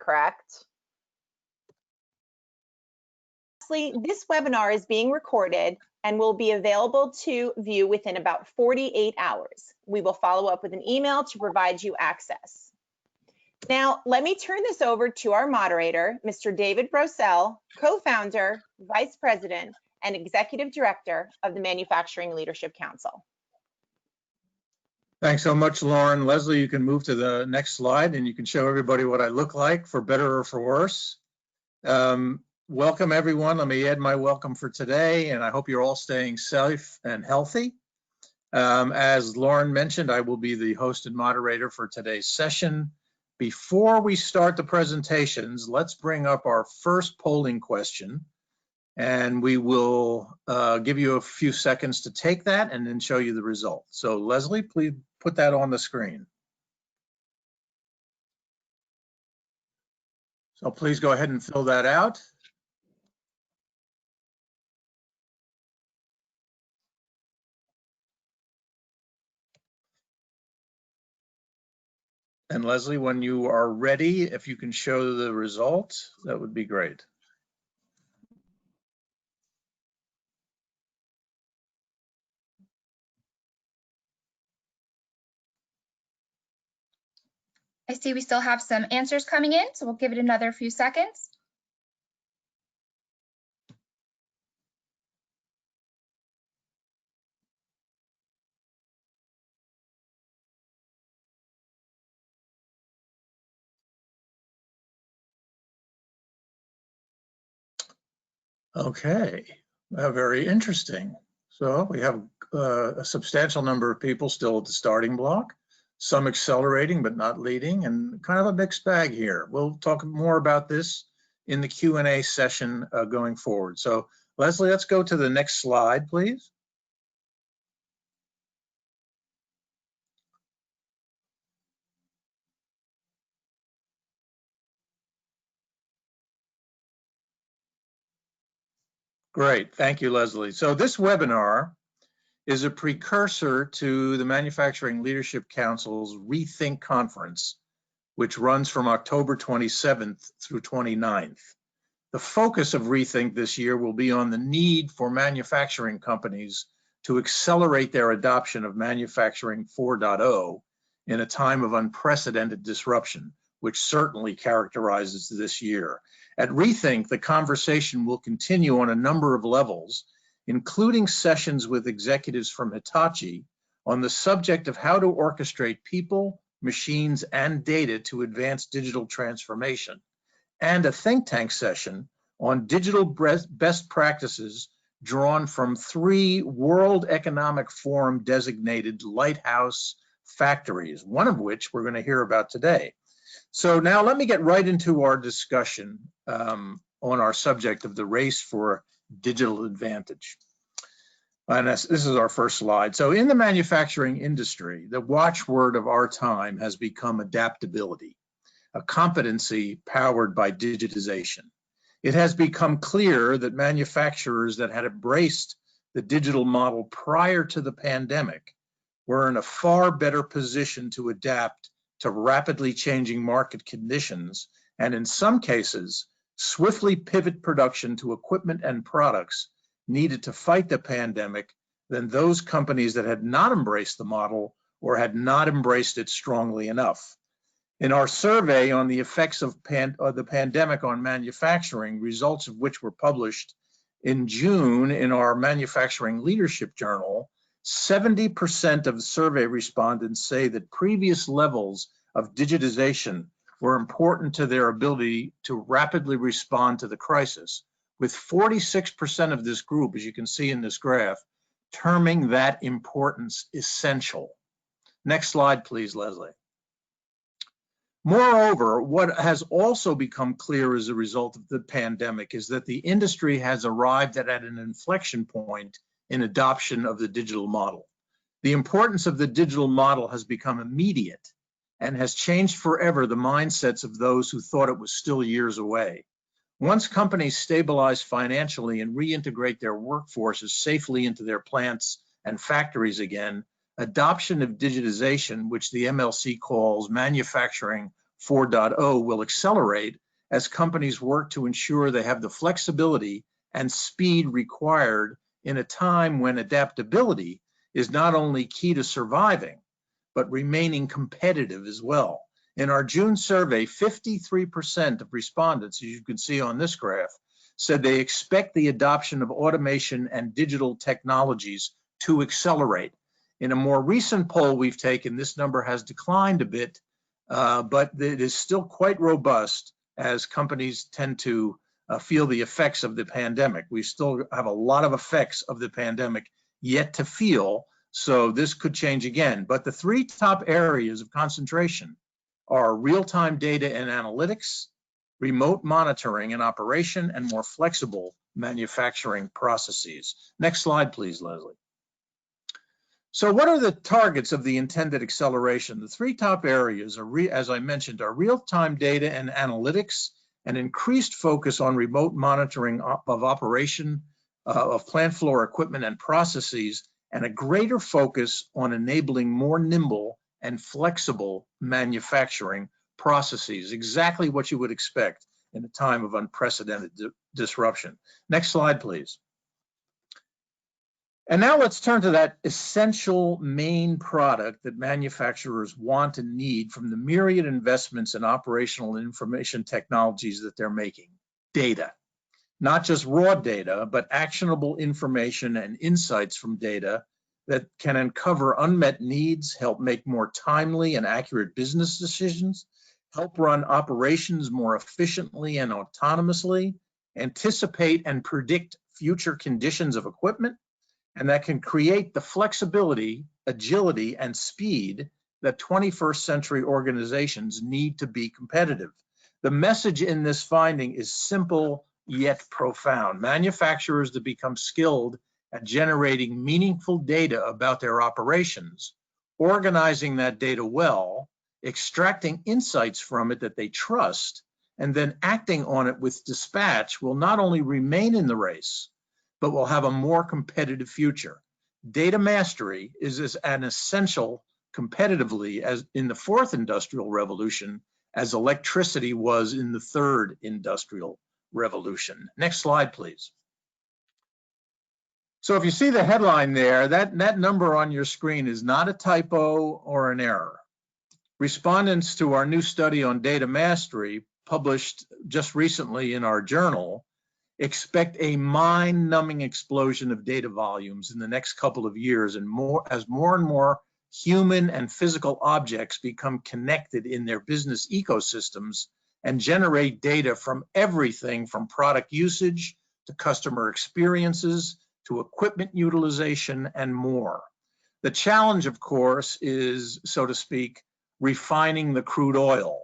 correct? Lastly, this webinar is being recorded and will be available to view within about 48 hours. We will follow up with an email to provide you access. Now, let me turn this over to our moderator, Mr. David Brosell, co-founder, vice president, and executive director of the Manufacturing Leadership Council. Thanks so much, Lauren. Leslie, you can move to the next slide and you can show everybody what I look like, for better or for worse. Welcome, everyone. Let me add my welcome for today, and I hope you're all staying safe and healthy. As Lauren mentioned, I will be the host and moderator for today's session. Before we start the presentations, let's bring up our first polling question, and we will give you a few seconds to take that and then show you the result. So Leslie, please put that on the screen. So please go ahead and fill that out. And Leslie, when you are ready, if you can show the result, that would be great. I see we still have some answers coming in, so we'll give it another few seconds. Okay, very interesting. So we have a substantial number of people still at the starting block, some accelerating but not leading, and kind of a mixed bag here. We'll talk more about this in the Q&A session going forward. So Leslie, let's go to the next slide, please. Great, thank you, Leslie. So this webinar is a precursor to the Manufacturing Leadership Council's Rethink Conference, which runs from October 27th through 29th. The focus of Rethink this year will be on the need for manufacturing companies to accelerate their adoption of Manufacturing 4.0 in a time of unprecedented disruption, which certainly characterizes this year. At Rethink, the conversation will continue on a number of levels, including sessions with executives from Hitachi on the subject of how to orchestrate people, machines, and data to advance digital transformation, and a think tank session on digital best practices drawn from 3 World Economic Forum designated lighthouse factories, one of which we're going to hear about today. So now let me get right into our discussion on our subject of the race for digital advantage. And this is our first slide. So in the manufacturing industry, the watchword of our time has become adaptability, a competency powered by digitization. It has become clear that manufacturers that had embraced the digital model prior to the pandemic were in a far better position to adapt to rapidly changing market conditions, and in some cases, swiftly pivot production to equipment and products needed to fight the pandemic than those companies that had not embraced the model or had not embraced it strongly enough. In our survey on the effects of the pandemic on manufacturing, results of which were published in June in our Manufacturing Leadership Journal, 70% of survey respondents say that previous levels of digitization were important to their ability to rapidly respond to the crisis, with 46% of this group, as you can see in this graph, terming that importance essential. Next slide, please, Leslie. Moreover, what has also become clear as a result of the pandemic is that the industry has arrived at an inflection point in adoption of the digital model. The importance of the digital model has become immediate and has changed forever the mindsets of those who thought it was still years away. Once companies stabilize financially and reintegrate their workforces safely into their plants and factories again, adoption of digitization, which the MLC calls Manufacturing 4.0 will accelerate as companies work to ensure they have the flexibility and speed required in a time when adaptability is not only key to surviving, but remaining competitive as well. In our June survey, 53% of respondents, as you can see on this graph, said they expect the adoption of automation and digital technologies to accelerate. In a more recent poll we've taken, this number has declined a bit, but it is still quite robust as companies tend to feel the effects of the pandemic. We still have a lot of effects of the pandemic yet to feel, so this could change again. But the three top areas of concentration are real-time data and analytics, remote monitoring and operation, and more flexible manufacturing processes. Next slide, please, Leslie. So what are the targets of the intended acceleration? The three top areas, as I mentioned, are real-time data and analytics, an increased focus on remote monitoring of operation of plant floor equipment and processes, and a greater focus on enabling more nimble and flexible manufacturing processes, exactly what you would expect in a time of unprecedented disruption. Next slide, please. And now let's turn to that essential main product that manufacturers want and need from the myriad investments in operational and information technologies that they're making: data. Not just raw data, but actionable information and insights from data that can uncover unmet needs, help make more timely and accurate business decisions, help run operations more efficiently and autonomously, anticipate and predict future conditions of equipment, and that can create the flexibility, agility, and speed that 21st century organizations need to be competitive. The message in this finding is simple yet profound. Manufacturers to become skilled at generating meaningful data about their operations, organizing that data well, extracting insights from it that they trust, and then acting on it with dispatch will not only remain in the race, but will have a more competitive future. Data mastery is as an essential competitively as in the fourth industrial revolution as electricity was in the third industrial revolution. Next slide, please. So if you see the headline there, that number on your screen is not a typo or an error. Respondents to our new study on data mastery, published just recently in our journal, expect a mind-numbing explosion of data volumes in the next couple of years, and as more and more human and physical objects become connected in their business ecosystems and generate data from everything from product usage to customer experiences to equipment utilization and more. The challenge, of course, is, so to speak, refining the crude oil,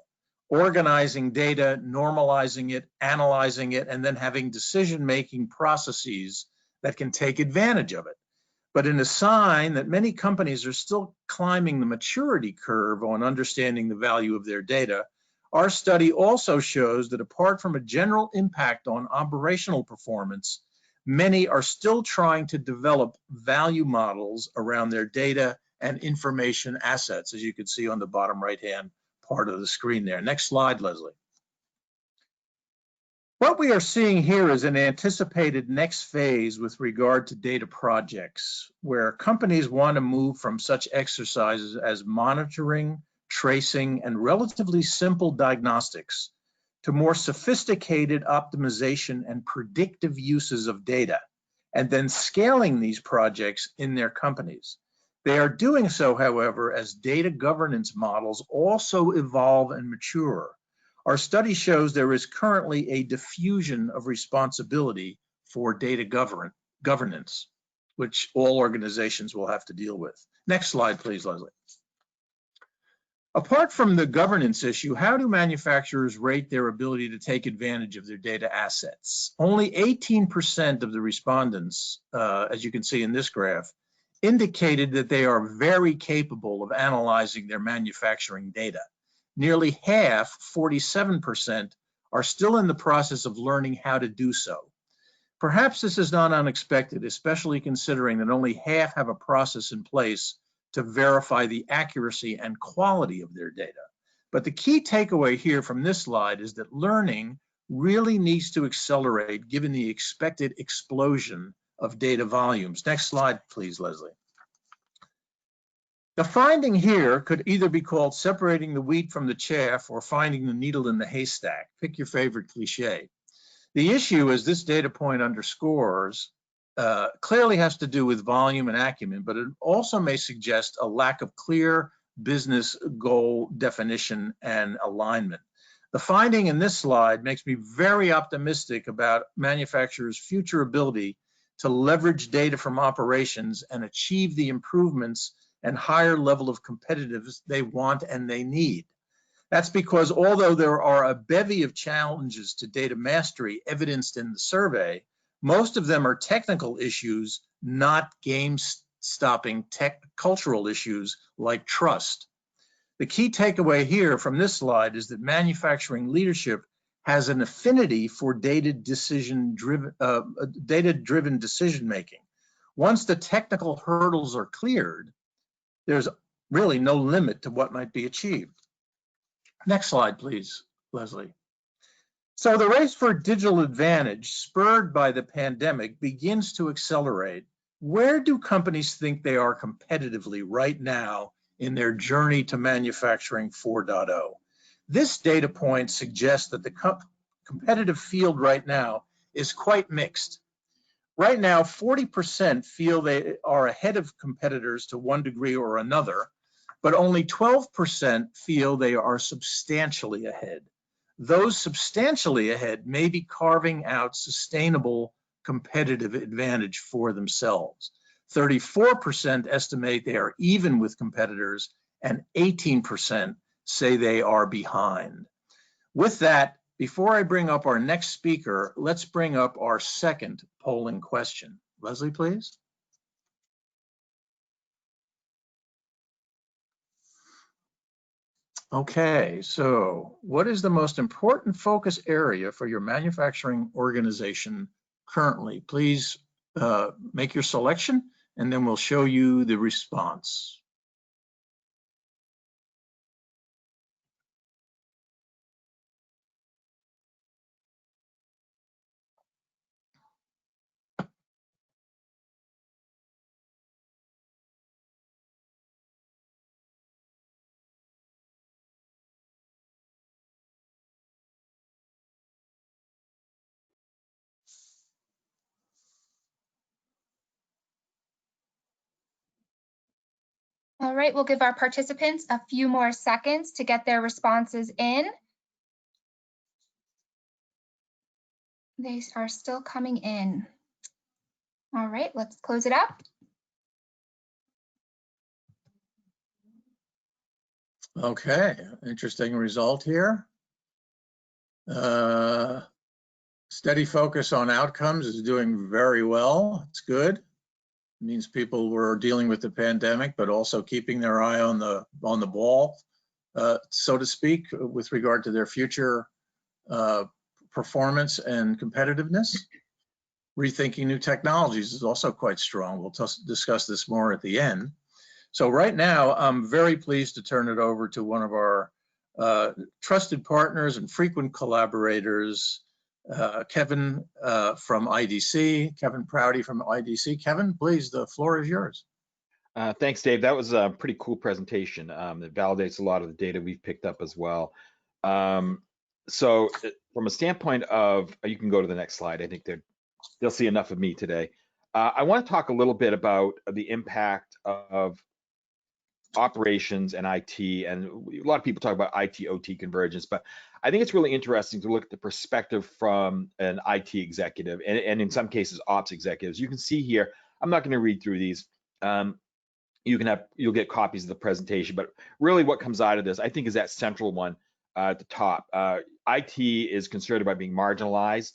organizing data, normalizing it, analyzing it, and then having decision-making processes that can take advantage of it. But in a sign that many companies are still climbing the maturity curve on understanding the value of their data, our study also shows that apart from a general impact on operational performance, many are still trying to develop value models around their data and information assets, as you can see on the bottom right-hand part of the screen there. Next slide, Leslie. What we are seeing here is an anticipated next phase with regard to data projects, where companies want to move from such exercises as monitoring, tracing, and relatively simple diagnostics to more sophisticated optimization and predictive uses of data, and then scaling these projects in their companies. They are doing so, however, as data governance models also evolve and mature. Our study shows there is currently a diffusion of responsibility for data governance, which all organizations will have to deal with. Next slide, please, Leslie. Apart from the governance issue, how do manufacturers rate their ability to take advantage of their data assets? Only 18% of the respondents, as you can see in this graph, indicated that they are very capable of analyzing their manufacturing data. Nearly half, 47%, are still in the process of learning how to do so. Perhaps this is not unexpected, especially considering that only half have a process in place to verify the accuracy and quality of their data. But the key takeaway here from this slide is that learning really needs to accelerate given the expected explosion of data volumes. Next slide, please, Leslie. The finding here could either be called separating the wheat from the chaff or finding the needle in the haystack. Pick your favorite cliche. The issue, as this data point underscores, clearly has to do with volume and acumen, but it also may suggest a lack of clear business goal definition and alignment. The finding in this slide makes me very optimistic about manufacturers' future ability to leverage data from operations and achieve the improvements and higher level of competitiveness they want and they need. That's because although there are a bevy of challenges to data mastery evidenced in the survey, most of them are technical issues, not game-stopping cultural issues like trust. The key takeaway here from this slide is that manufacturing leadership has an affinity for data-driven decision-making. Once the technical hurdles are cleared, there's really no limit to what might be achieved. Next slide, please, Leslie. So the race for digital advantage, spurred by the pandemic, begins to accelerate. Where do companies think they are competitively right now in their journey to manufacturing 4.0? This data point suggests that the competitive field right now is quite mixed. Right now, 40% feel they are ahead of competitors to one degree or another, but only 12% feel they are substantially ahead. Those substantially ahead may be carving out sustainable competitive advantage for themselves. 34% estimate they are even with competitors, and 18% say they are behind. With that, before I bring up our next speaker, let's bring up our second polling question. Leslie, please. Okay, so what is the most important focus area for your manufacturing organization currently? Please make your selection, and then we'll show you the response. All right, we'll give our participants a few more seconds to get their responses in. They are still coming in. All right, let's close it up. Okay, interesting result here. Steady focus on outcomes is doing very well. It's good. It means people were dealing with the pandemic, but also keeping their eye on the ball, so to speak, with regard to their future performance and competitiveness. Rethinking new technologies is also quite strong. We'll discuss this more at the end. So right now, I'm very pleased to turn it over to one of our trusted partners and frequent collaborators, Kevin from IDC, Kevin Prouty from IDC. Kevin, please, the floor is yours. Thanks, Dave. That was a pretty cool presentation. It validates a lot of the data we've picked up as well. So from a standpoint of, you can go to the next slide. I think they'll see enough of me today. I want to talk a little bit about the impact of operations and IT, and a lot of people talk about IT-OT convergence, but I think it's really interesting to look at the perspective from an IT executive and in some cases ops executives. You can see here, I'm not going to read through these. You'll get copies of the presentation, but really what comes out of this, I think, is that central one at the top. IT is concerned about being marginalized.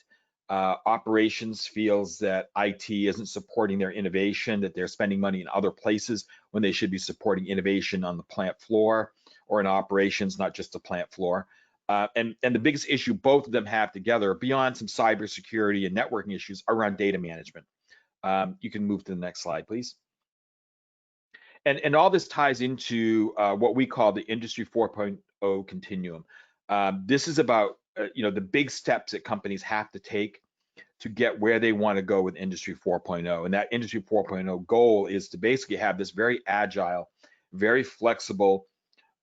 Operations feels that IT isn't supporting their innovation, that they're spending money in other places when they should be supporting innovation on the plant floor or in operations, not just the plant floor. And the biggest issue both of them have together, beyond some cybersecurity and networking issues, are around data management. You can move to the next slide, please. And all this ties into what we call the Industry 4.0 O continuum. This is about the big steps that companies have to take to get where they want to go with Industry 4.0. And that Industry 4.0 goal is to basically have this very agile, very flexible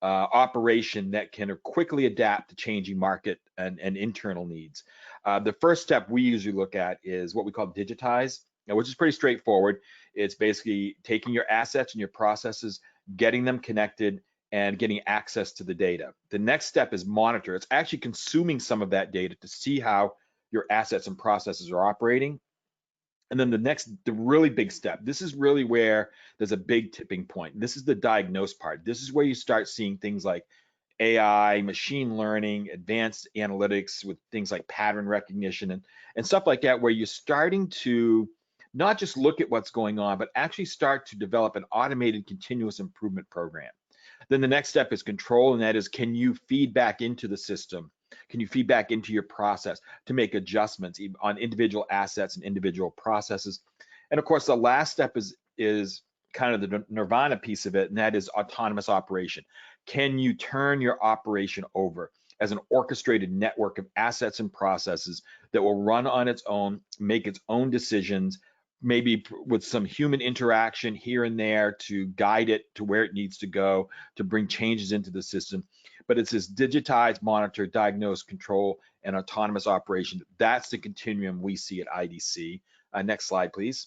operation that can quickly adapt to changing market and internal needs. The first step we usually look at is what we call digitize, which is pretty straightforward. It's basically taking your assets and your processes, getting them connected, and getting access to the data. The next step is monitor. It's actually consuming some of that data to see how your assets and processes are operating. And then the really big step, this is really where there's a big tipping point. This is the diagnose part. This is where you start seeing things like AI, machine learning, advanced analytics with things like pattern recognition and stuff like that, where you're starting to not just look at what's going on, but actually start to develop an automated continuous improvement program. Then the next step is control, and that is, can you feed back into the system? Can you feed back into your process to make adjustments on individual assets and individual processes? And of course, the last step is kind of the nirvana piece of it, and that is autonomous operation. Can you turn your operation over as an orchestrated network of assets and processes that will run on its own, make its own decisions, maybe with some human interaction here and there to guide it to where it needs to go, to bring changes into the system? But it's this digitize, monitor, diagnose, control, and autonomous operation. That's the continuum we see at IDC. Next slide, please.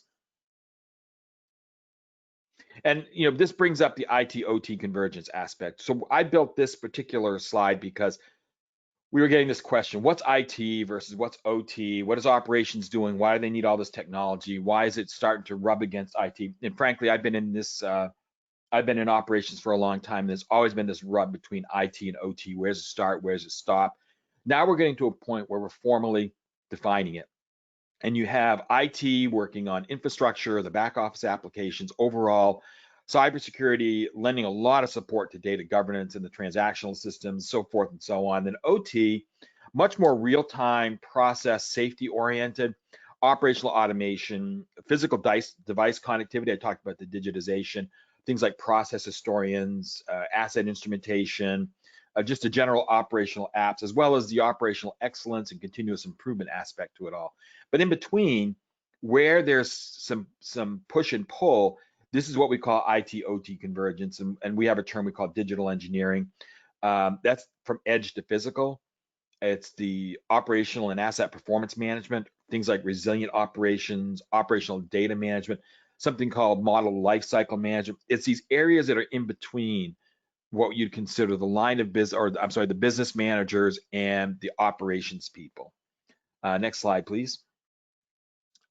And this brings up the IT-OT convergence aspect. So I built this particular slide because we were getting this question: what's IT versus what's OT? What is operations doing? Why do they need all this technology? Why is it starting to rub against IT? And frankly, I've been in this. I've been in operations for a long time. There's always been this rub between IT and OT. Where's it start? Where's it stop? Now we're getting to a point where we're formally defining it. And you have IT working on infrastructure, the back office applications, overall cybersecurity, lending a lot of support to data governance and the transactional systems, so forth and so on. Then OT, much more real-time process, safety-oriented, operational automation, physical device connectivity. I talked about the digitization, things like process historians, asset instrumentation, just a general operational apps, as well as the operational excellence and continuous improvement aspect to it all. But in between, where there's some push and pull, this is what we call IT-OT convergence, and we have a term we call digital engineering. That's from edge to physical. It's the operational and asset performance management, things like resilient operations, operational data management, something called model lifecycle management. It's these areas that are in between what you'd consider the line of business, or I'm sorry, the business managers and the operations people. Next slide, please.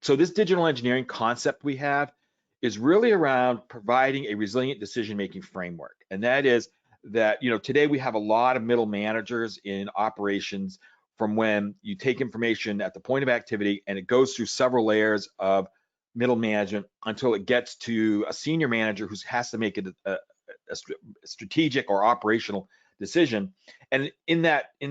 So this digital engineering concept we have is really around providing a resilient decision-making framework. And that is that, today we have a lot of middle managers in operations, from when you take information at the point of activity and it goes through several layers of middle management until it gets to a senior manager who has to make a strategic or operational decision. And in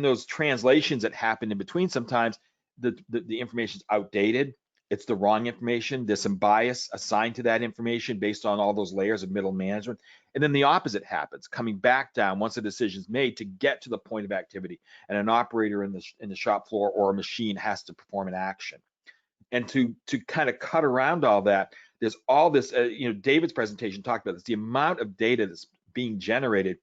those translations that happen in between, sometimes the information's outdated. It's the wrong information. There's some bias assigned to that information based on all those layers of middle management. And then the opposite happens, coming back down once a decision's made to get to the point of activity. And an operator in the shop floor or a machine has to perform an action. And to kind of cut around all that, there's all this, David's presentation talked about this, the amount of data that's being generated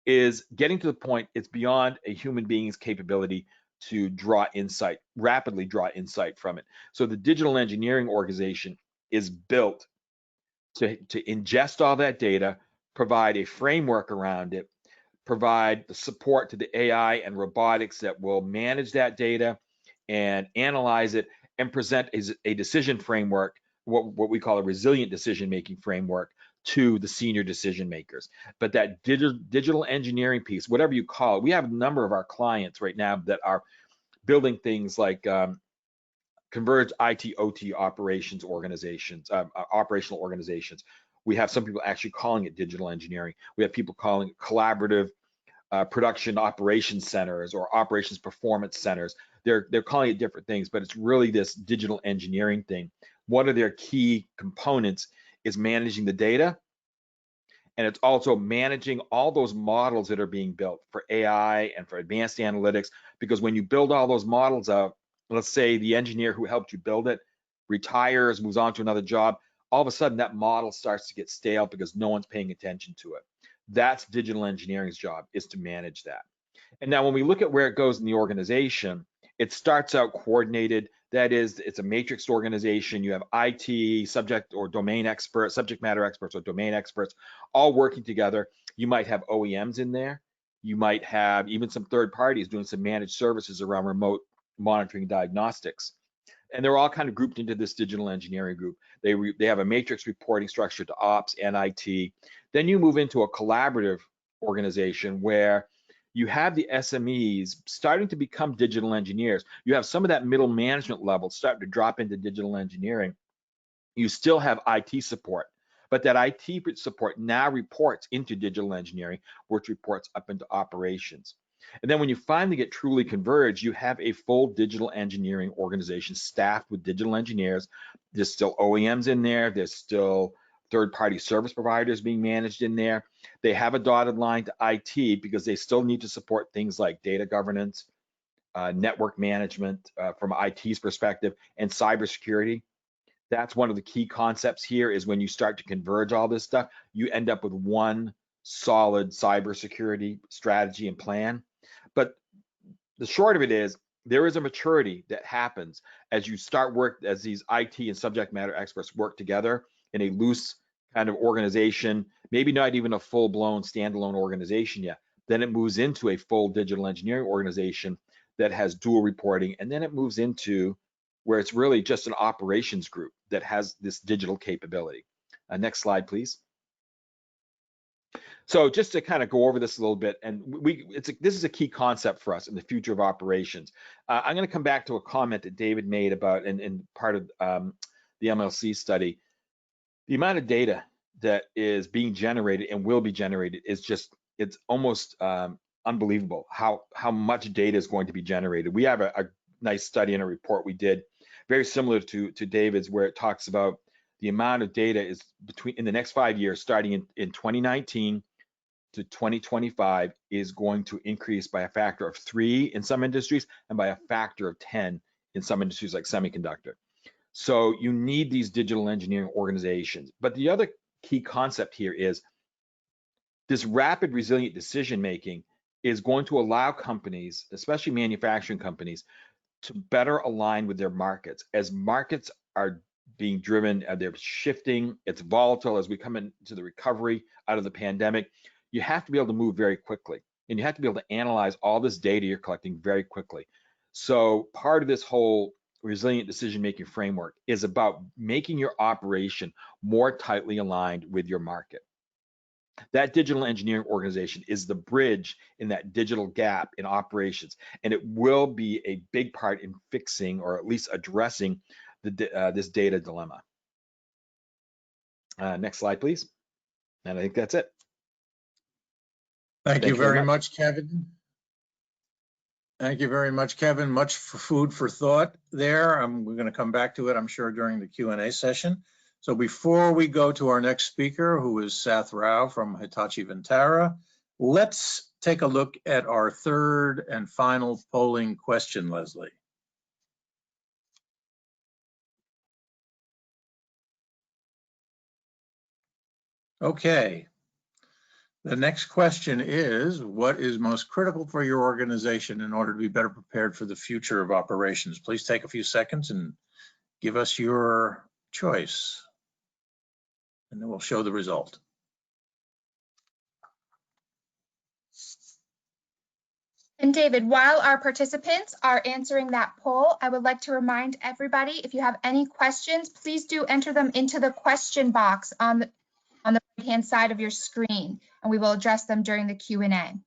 is getting to the point it's beyond a human being's capability to draw insight, rapidly draw insight from it. So the digital engineering organization is built to ingest all that data, provide a framework around it, provide the support to the AI and robotics that will manage that data and analyze it and present a decision framework, what we call a resilient decision-making framework, to the senior decision makers. But that digital engineering piece, whatever you call it, we have a number of our clients right now that are building things like converged IT-OT operations organizations, operational organizations. We have some people actually calling it digital engineering. We have people calling it collaborative production operations centers or operations performance centers. They're calling it different things, but it's really this digital engineering thing. One of their key components is managing the data And it's also managing all those models that are being built for AI and for advanced analytics, because when you build all those models out, let's say the engineer who helped you build it retires, moves on to another job, all of a sudden that model starts to get stale because no one's paying attention to it. That's digital engineering's job, is to manage that. And now when we look at where it goes in the organization, it starts out coordinated. That is, it's a matrix organization. You have IT, subject or domain experts, subject matter experts or domain experts, all working together. You might have OEMs in there. You might have even some third parties doing some managed services around remote monitoring diagnostics. And they're all kind of grouped into this digital engineering group. They have a matrix reporting structure to ops and IT. Then you move into a collaborative organization where you have the SMEs starting to become digital engineers. You have some of that middle management level starting to drop into digital engineering. You still have IT support, but that IT support now reports into digital engineering, which reports up into operations. And then when you finally get truly converged, you have a full digital engineering organization staffed with digital engineers. There's still OEMs in there. There's still third-party service providers being managed in there. They have a dotted line to IT because they still need to support things like data governance, network management from IT's perspective, and cybersecurity. That's one of the key concepts here, is when you start to converge all this stuff, you end up with one solid cybersecurity strategy and plan. But the short of it is, there is a maturity that happens as you start work, as these IT and subject matter experts work together in a loose kind of organization, maybe not even a full-blown standalone organization yet. Then it moves into a full digital engineering organization that has dual reporting, and then it moves into where it's really just an operations group that has this digital capability. Next slide, please. So just to kind of go over this a little bit, and this is a key concept for us in the future of operations. I'm going to come back to a comment that David made about, in part of the MLC study, the amount of data that is being generated and will be generated is just, it's almost unbelievable how much data is going to be generated. We have a nice study in a report we did, very similar to David's, where it talks about the amount of data is in the next 5 years, starting in 2019 to 2025, is going to increase by a factor of 3 in some industries and by a factor of 10 in some industries like semiconductor. So you need these digital engineering organizations. But the other key concept here is this rapid resilient decision making is going to allow companies, especially manufacturing companies, to better align with their markets. As markets are being driven, they're shifting, it's volatile as we come into the recovery out of the pandemic, you have to be able to move very quickly, and you have to be able to analyze all this data you're collecting very quickly. So part of this whole resilient decision-making framework is about making your operation more tightly aligned with your market. That digital engineering organization is the bridge in that digital gap in operations, and it will be a big part in fixing, or at least addressing, this data dilemma. Next slide, please. And I think that's it. Thank you very much, Kevin. Thank you very much, Kevin. Much food for thought there. We're going to come back to it, I'm sure, during the Q&A session. So before we go to our next speaker, who is Sath Rao from Hitachi Vantara, let's take a look at our third and final polling question, Leslie. Okay. The next question is, what is most critical for your organization in order to be better prepared for the future of operations? Please take a few seconds and give us your choice, and then we'll show the result. And David, while our participants are answering that poll, I would like to remind everybody, if you have any questions, please do enter them into the question box on the right-hand side of your screen, and we will address them during the Q&A.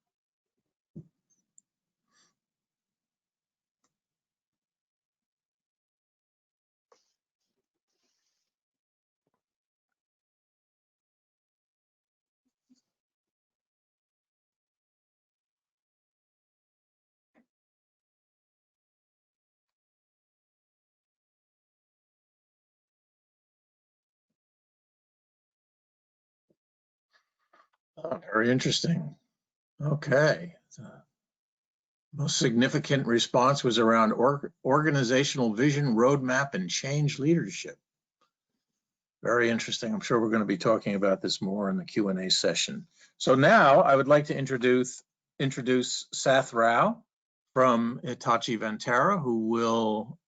Very interesting. Okay. The most significant response was around organizational vision, roadmap, and change leadership. Very interesting. I'm sure we're going to be talking about this more in the Q&A session. So now I would like to introduce Sath Rao from Hitachi Vantara, who will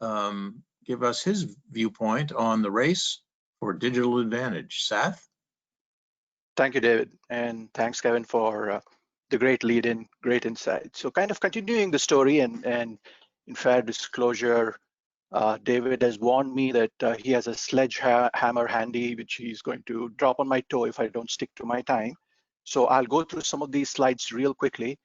give us his viewpoint on the race for digital advantage. Sath? Thank you, David, and thanks, Kevin, for the great lead-in, great insight. So kind of continuing the story, and in fair disclosure, David has warned me that he has a sledgehammer handy, which he's going to drop on my toe if I don't stick to my time. So I'll go through some of these slides real quickly,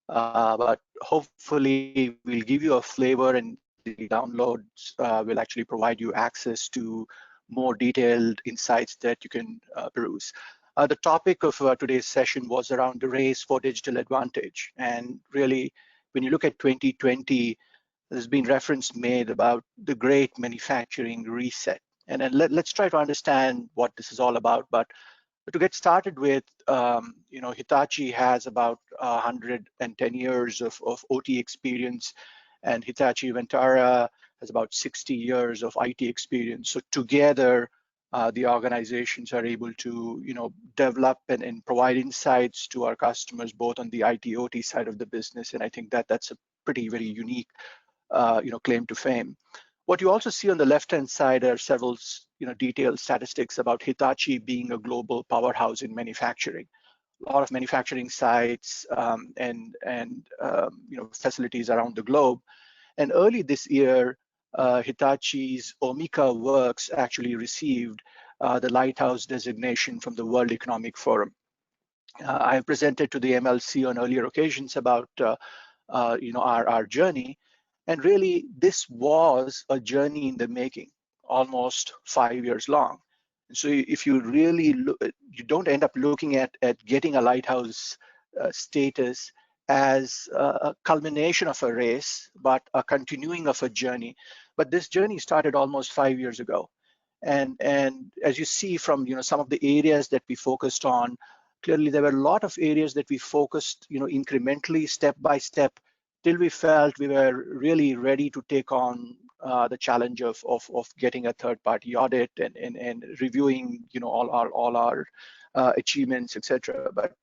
but hopefully we'll give you a flavor, and the downloads will actually provide you access to more detailed insights that you can peruse. The topic of today's session was around the race for digital advantage. And really, when you look at 2020, there's been reference made about the great manufacturing reset. And then let's try to understand what this is all about. But to get started with, Hitachi has about 110 years of OT experience, and Hitachi Vantara has about 60 years of IT experience. So together, the organizations are able to, develop and provide insights to our customers, both on the IT OT side of the business. And I think that that's a pretty, very unique, claim to fame. What you also see on the left-hand side are several, detailed statistics about Hitachi being a global powerhouse in manufacturing. A lot of manufacturing sites and facilities around the globe. And early this year, Hitachi's Omika Works actually received the Lighthouse designation from the World Economic Forum. I have presented to the MLC on earlier occasions about our journey, and really this was a journey in the making, almost 5 years long. So if you really look, you don't end up looking at getting a Lighthouse status as a culmination of a race, but a continuing of a journey. But this journey started almost 5 years ago. And as you see from some of the areas that we focused on, clearly there were a lot of areas that we focused incrementally, step by step, till we felt we were really ready to take on the challenge of getting a third-party audit and reviewing all our achievements, etc. But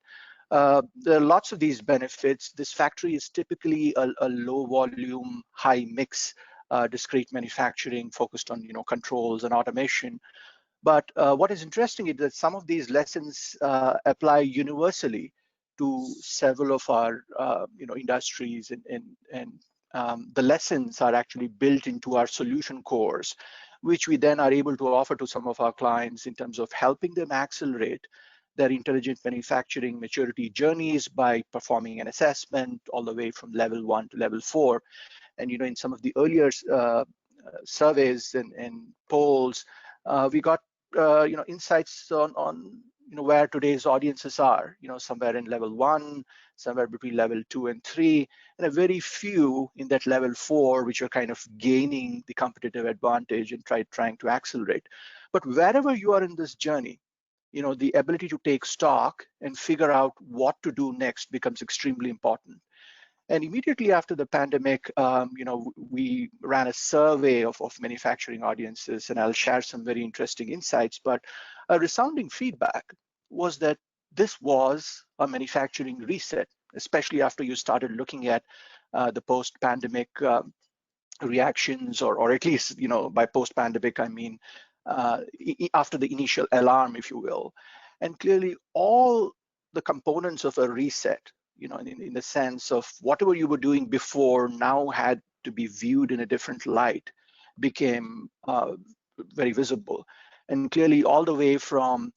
there are lots of these benefits. This factory is typically a low volume, high mix, discrete manufacturing focused on controls and automation. But what is interesting is that some of these lessons apply universally to several of our industries, and the lessons are actually built into our solution cores, which we then are able to offer to some of our clients in terms of helping them accelerate their intelligent manufacturing maturity journeys by performing an assessment all the way from level 1 to level 4. And in some of the earlier surveys and polls, we got insights on where today's audiences are, somewhere in level 1, somewhere between level 2 and 3, and a very few in that level 4, which are kind of gaining the competitive advantage and trying to accelerate. But wherever you are in this journey, the ability to take stock and figure out what to do next becomes extremely important. And immediately after the pandemic, we ran a survey of manufacturing audiences, and I'll share some very interesting insights. But a resounding feedback was that this was a manufacturing reset, especially after you started looking at the post-pandemic reactions, or at least, by post-pandemic, I mean, after the initial alarm, if you will. And clearly all the components of a reset, in the sense of whatever you were doing before now had to be viewed in a different light, became very visible. And clearly all the way from,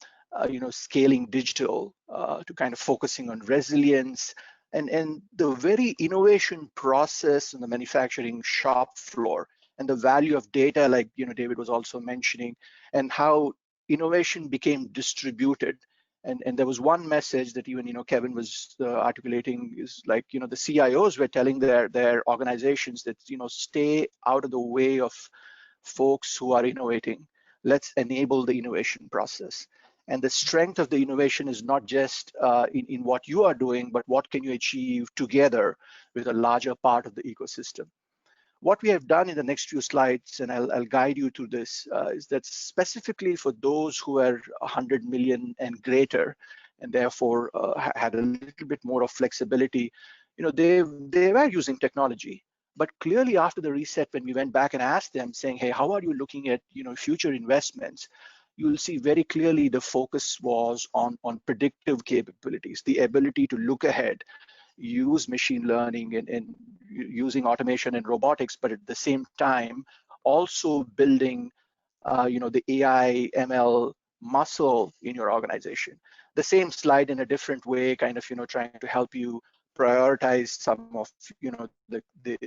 scaling digital to kind of focusing on resilience, and the very innovation process in the manufacturing shop floor, and the value of data, like David was also mentioning, and how innovation became distributed. And there was one message that even Kevin was articulating, is like the CIOs were telling their organizations that stay out of the way of folks who are innovating. Let's enable the innovation process. And the strength of the innovation is not just in what you are doing, but what can you achieve together with a larger part of the ecosystem. What we have done in the next few slides, and I'll guide you through this, is that specifically for those who are 100 million and greater, and therefore had a little bit more of flexibility, they were using technology. But clearly after the reset, when we went back and asked them saying, hey, how are you looking at future investments? You'll see very clearly the focus was on predictive capabilities, the ability to look ahead, use machine learning and using automation and robotics, but at the same time also building the AI ML muscle in your organization. The same slide in a different way, kind of trying to help you prioritize some of the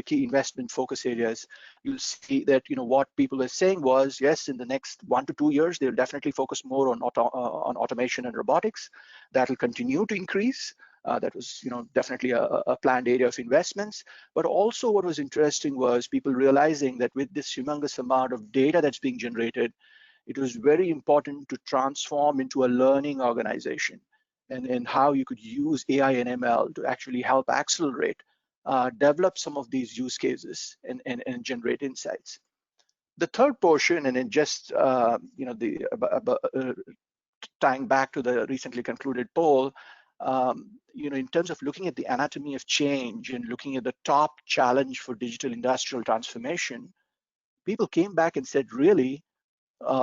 key investment focus areas. You'll see that what people were saying was, yes, in the next 1 to 2 years they'll definitely focus more on automation and robotics. That will continue to increase. That was definitely a planned area of investments. But also what was interesting was people realizing that with this humongous amount of data that's being generated, it was very important to transform into a learning organization, and how you could use AI and ML to actually help accelerate, develop some of these use cases and generate insights. The third portion, and then just tying back to the recently concluded poll, in terms of looking at the anatomy of change and looking at the top challenge for digital industrial transformation, people came back and said, really,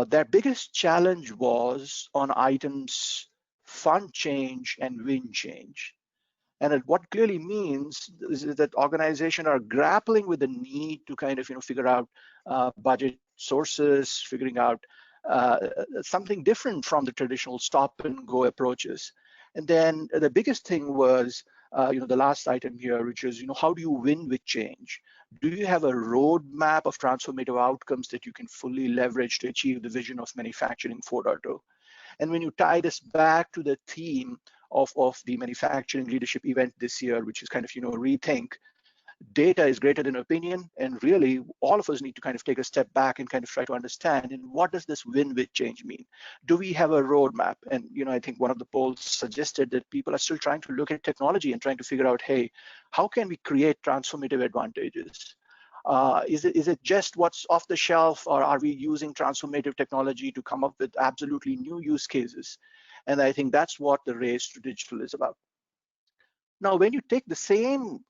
their biggest challenge was on items fund change and win change. And what clearly means is that organizations are grappling with the need to kind of figure out budget sources, figuring out something different from the traditional stop and go approaches. And then the biggest thing was the last item here, which is how do you win with change? Do you have a roadmap of transformative outcomes that you can fully leverage to achieve the vision of manufacturing 4.0? And when you tie this back to the theme of the manufacturing leadership event this year, which is kind of rethink, data is greater than opinion, and really all of us need to kind of take a step back and kind of try to understand, and what does this win with change mean? Do we have a roadmap? And I think one of the polls suggested that people are still trying to look at technology and trying to figure out, hey, how can we create transformative advantages? Is it just what's off the shelf, or are we using transformative technology to come up with absolutely new use cases? And I think that's what the race to digital is about. Now, when you take the same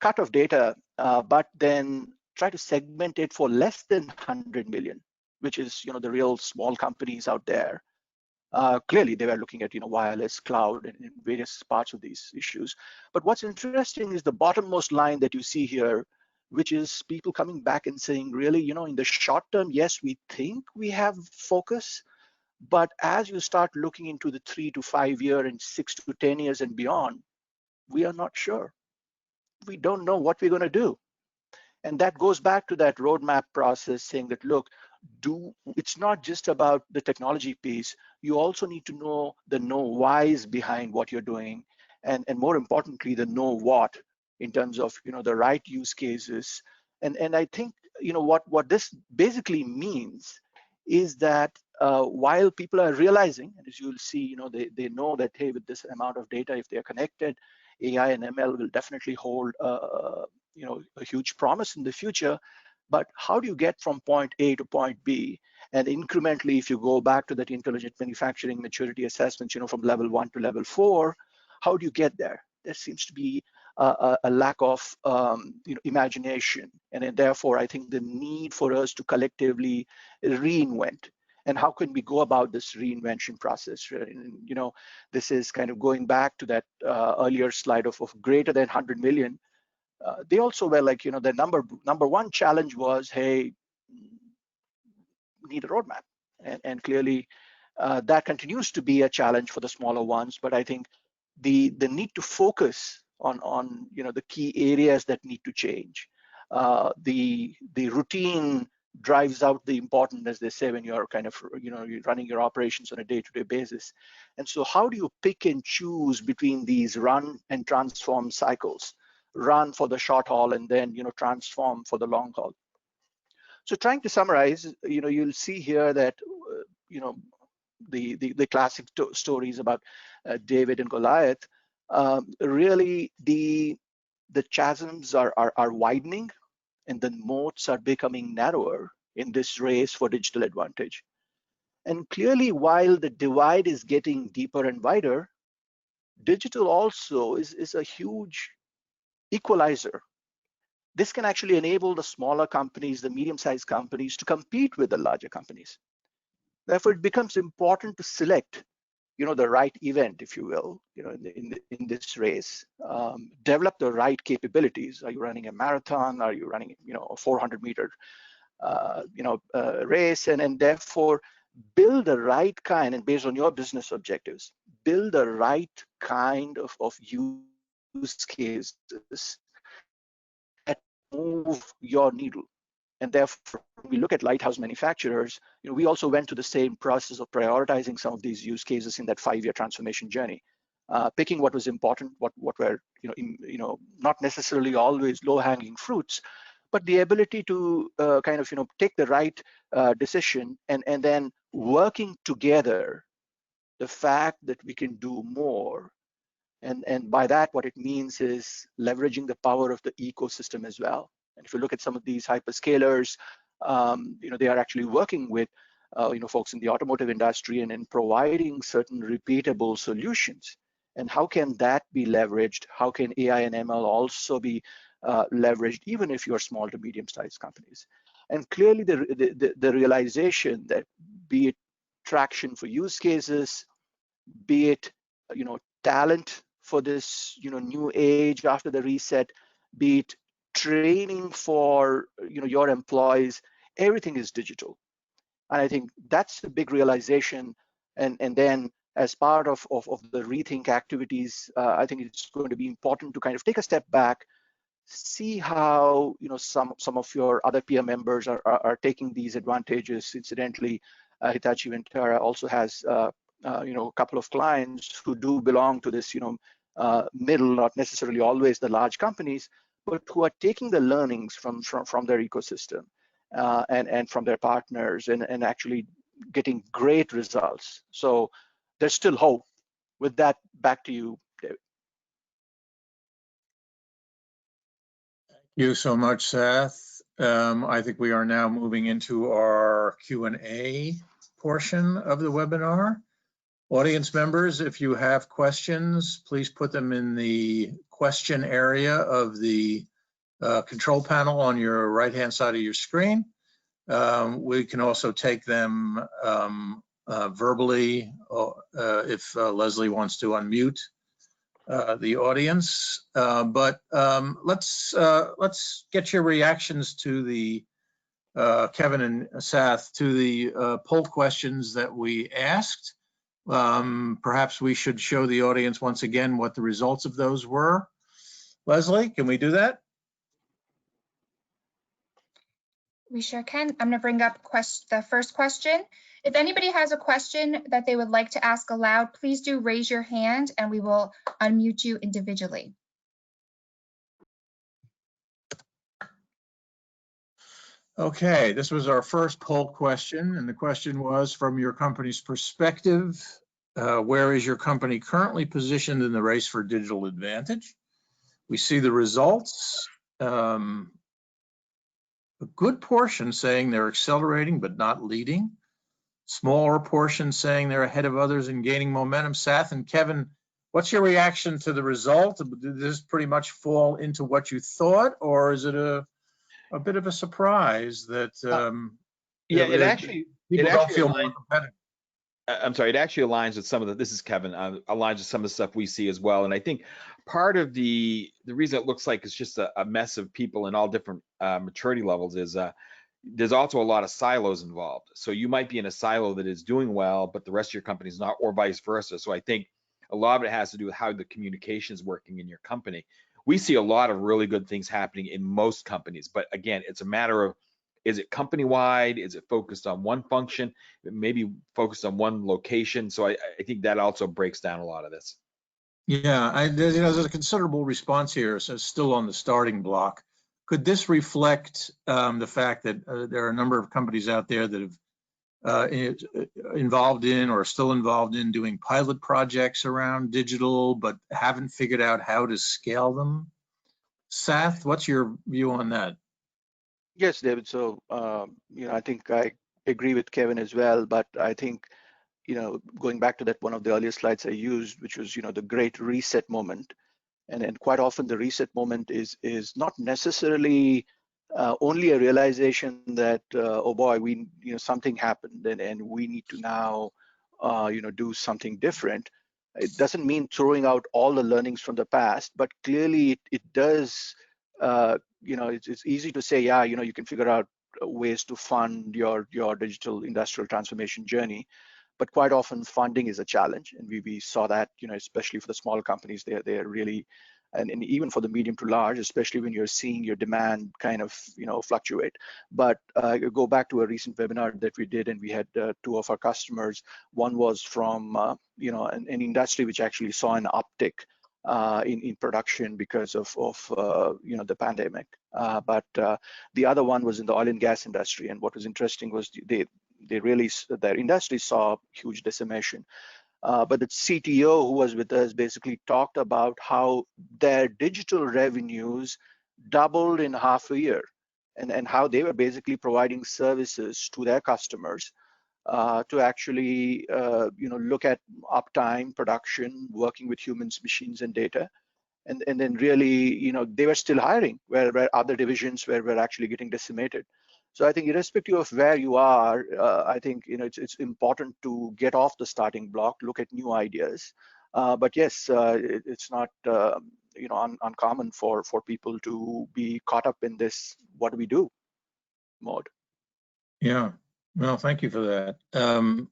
cut of data, but then try to segment it for less than 100 million, which is the real small companies out there, clearly they were looking at wireless, cloud, and various parts of these issues. But what's interesting is the bottommost line that you see here, which is people coming back and saying, really, in the short term, yes, we think we have focus, but as you start looking into the 3 to 5 year and 6 to 10 years and beyond, we are not sure. We don't know what we're going to do. And that goes back to that roadmap process, saying that, look, it's not just about the technology piece. You also need to know the whys behind what you're doing, and more importantly, the know what in terms of the right use cases. And I think what this basically means is that while people are realizing, and as you'll see, they know that, hey, with this amount of data, if they're connected, AI and ML will definitely hold a huge promise in the future. But how do you get from point A to point B? And incrementally, if you go back to that intelligent manufacturing maturity assessment, from level 1 to level 4, how do you get there? There seems to be a lack of imagination, and therefore I think the need for us to collectively reinvent. And how can we go about this reinvention process? This is kind of going back to that earlier slide of greater than 100 million. They also were like, the number one challenge was, hey, we need a roadmap. And clearly that continues to be a challenge for the smaller ones. But I think the need to focus on the key areas that need to change. The routine drives out the important, as they say, when you're kind of you're running your operations on a day-to-day basis. And so how do you pick and choose between these run and transform cycles? Run for the short haul and then transform for the long haul. So trying to summarize, you'll see here that, the classic stories about David and Goliath, really the chasms are widening, and the moats are becoming narrower in this race for digital advantage. And clearly, while the divide is getting deeper and wider, digital also is a huge equalizer. This can actually enable the smaller companies, the medium-sized companies, to compete with the larger companies. Therefore, it becomes important to select, the right event, if you will, in this race. Develop the right capabilities. Are you running a marathon? Are you running, a 400-meter, race? And therefore, build the right kind, and based on your business objectives, build the right kind of use cases that move your needle. And therefore, when we look at lighthouse manufacturers, we also went to the same process of prioritizing some of these use cases in that 5-year transformation journey, picking what was important, what were not necessarily always low-hanging fruits, but the ability to take the right decision and then working together, the fact that we can do more. And by that, what it means is leveraging the power of the ecosystem as well. And if you look at some of these hyperscalers, they are actually working with, folks in the automotive industry and providing certain repeatable solutions. And how can that be leveraged? How can AI and ML also be leveraged, even if you're small to medium-sized companies? And clearly, the realization that, be it traction for use cases, be it, talent for this, new age after the reset, be it training for, your employees, everything is digital. And I think that's the big realization. And then as part of the rethink activities, I think it's going to be important to kind of take a step back, see how, some of your other peer members are taking these advantages. Incidentally, Hitachi Vantara also has a couple of clients who do belong to this, middle, not necessarily always the large companies, but who are taking the learnings from their ecosystem and from their partners and actually getting great results. So there's still hope. With that, back to you, David. Thank you so much, Seth. I think we are now moving into our Q&A portion of the webinar. Audience members, if you have questions, please put them in the question area of the control panel on your right-hand side of your screen. We can also take them verbally if Leslie wants to unmute the audience. But let's get your reactions to the Kevin and Seth, to the poll questions that we asked. Perhaps we should show the audience once again what the results of those were. Leslie, can we do that? We sure can. I'm going to bring up the first question. If anybody has a question that they would like to ask aloud, please do raise your hand and we will unmute you individually. Okay, this was our first poll question, and the question was, from your company's perspective, where is your company currently positioned in the race for digital advantage? We see the results. A good portion saying they're accelerating but not leading. Smaller portion saying they're ahead of others and gaining momentum. Seth and Kevin, what's your reaction to the result? Did this pretty much fall into what you thought, or is it a bit of a surprise that it actually don't feel more competitive? I'm sorry, it actually aligns with some of the, this is Kevin, aligns with some of the stuff we see as well. And I think part of the reason it looks like it's just a mess of people in all different maturity levels is there's also a lot of silos involved. So you might be in a silo that is doing well, but the rest of your company is not, or vice versa. So I think a lot of it has to do with how the communication is working in your company. We see a lot of really good things happening in most companies, but again, it's a matter of, is it company-wide? Is it focused on one function? Maybe focused on one location? So I think that also breaks down a lot of this. Yeah, there's a considerable response here, so it's still on the starting block. could this reflect the fact that there are a number of companies out there that have involved in or still involved in doing pilot projects around digital, but haven't figured out how to scale them? Sath, what's your view on that? Yes, David. So, I think I agree with Kevin as well, but I think, going back to that one of the earlier slides I used, which was, the great reset moment. And quite often the reset moment is not necessarily only a realization that, oh boy, something happened and we need to now, do something different. It doesn't mean throwing out all the learnings from the past, but clearly it does, it's easy to say, yeah, you can figure out ways to fund your digital industrial transformation journey. But quite often funding is a challenge, and we saw that, especially for the small companies, they're really, and even for the medium to large, especially when you're seeing your demand kind of, fluctuate. But go back to a recent webinar that we did, and we had two of our customers. One was from, an industry which actually saw an uptick in production because of the pandemic. But the other one was in the oil and gas industry, and what was interesting was their industry saw huge decimation. But the CTO who was with us basically talked about how their digital revenues doubled in half a year, and how they were basically providing services to their customers to actually look at uptime, production, working with humans, machines, and data. And then really, they were still hiring where other divisions were actually getting decimated. So I think irrespective of where you are, I think it's important to get off the starting block, look at new ideas. But yes, it's not uncommon for people to be caught up in this "what do we do" mode. Yeah, well, thank you for that.